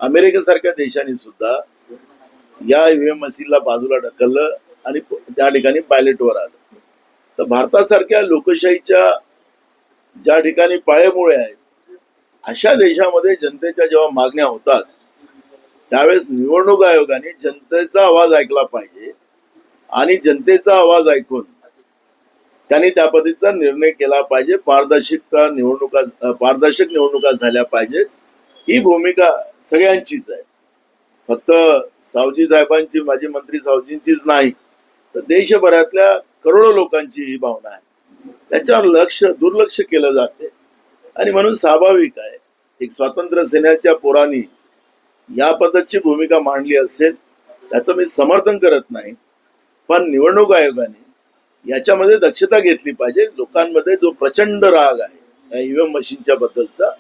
अमेरिकेसारख्या देशांनी सुद्धा या ईव्हीएम मशीनला बाजूला ढकललं आणि त्या ठिकाणी पायलटवर आलं. तर भारतासारख्या लोकशाहीच्या ज्या ठिकाणी पाळेमुळे आहेत अशा देशामध्ये जनतेच्या जेव्हा मागण्या होतात त्यावेळेस निवडणूक आयोगाने जनतेचा आवाज ऐकला पाहिजे आणि जनतेचा आवाज ऐकून त्यांनी त्या पद्धतीचा निर्णय केला पाहिजे. पारदर्शक निवडणुका झाल्या पाहिजेत. ही भूमिका सगळ्यांचीच आहे, फक्त सावजी साहेबांची, माजी मंत्री सावजींचीच नाही, तर देशभरातल्या करोडो लोकांची ही भावना आहे. त्याच्यावर दुर्लक्ष केलं जाते आणि म्हणून स्वाभाविक आहे एक स्वातंत्र्य सेनेच्या पोरांनी या पद्धतीची भूमिका मांडली असेल त्याचं मी समर्थन करत नाही, पण निवडणूक आयोगाने याच्यामध्ये दक्षता घेतली पाहिजे. लोकांमध्ये जो प्रचंड राग आहे ईव्हीएम मशीनच्या बद्दलचा,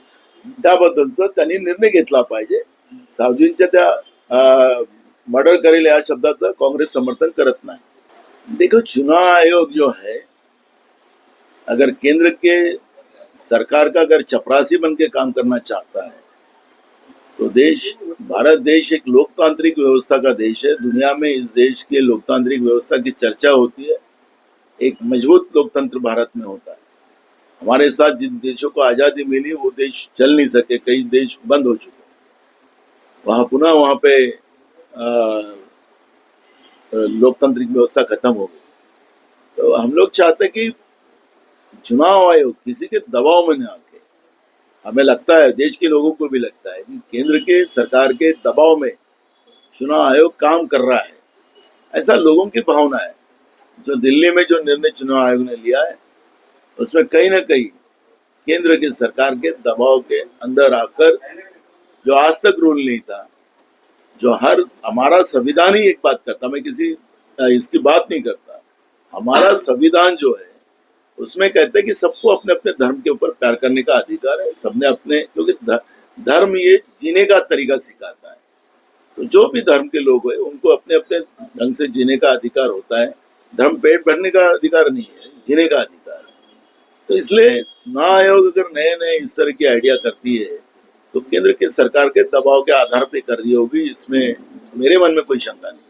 त्याबद्दलचा त्यांनी निर्णय घेतला पाहिजे. सावजींच्या त्या मर्डर करेल या शब्दाचं कांग्रेस समर्थन करत नाही. देखो, चुनाव आयोग जो है, अगर केंद्र के सरकार का अगर चपरासी बन के काम करना चाहता है तो भारत देश एक लोकतांत्रिक व्यवस्था का देश है. दुनिया में इस देश के लोकतांत्रिक व्यवस्था की चर्चा होती है. एक मजबूत लोकतंत्र भारत में होता है. हमारे साथ जिन देशों को आजादी मिली वो देश चल नहीं सके, कई देश बंद हो चुके, वहां पे लोकतांत्रिक व्यवस्था खत्म हो गई. तो हम लोग चाहते कि चुनाव आयोग किसी के दबाव में न आके, हमें लगता है, देश के लोगों को भी लगता है कि केंद्र के सरकार के दबाव में चुनाव आयोग काम कर रहा है, ऐसा लोगों की भावना है. जो दिल्ली में जो निर्णय चुनाव आयोग ने लिया है उसमें कहीं ना कहीं केंद्र की सरकार के दबाव के अंदर आकर, जो आज तक रूल नहीं था, जो हमारा संविधान ही एक बात करता, मैं किसी इसकी बात नहीं करता, हमारा संविधान जो है उसमें कहते हैं कि सबको अपने अपने धर्म के ऊपर प्यार करने का अधिकार है. सबने अपने, क्योंकि धर्म ये जीने का तरीका सिखाता है, तो जो भी धर्म के लोग हैं उनको अपने अपने ढंग से जीने का अधिकार होता है. धर्म पेट भरने का अधिकार नहीं है, जीने का अधिकार है. तो इसलिए चुनाव आयोग अगर नए नए इस तरह की आइडिया करती है तो केंद्र के सरकार के दबाव के आधार पे कर रही होगी, इसमें मेरे मन में कोई शंका नहीं.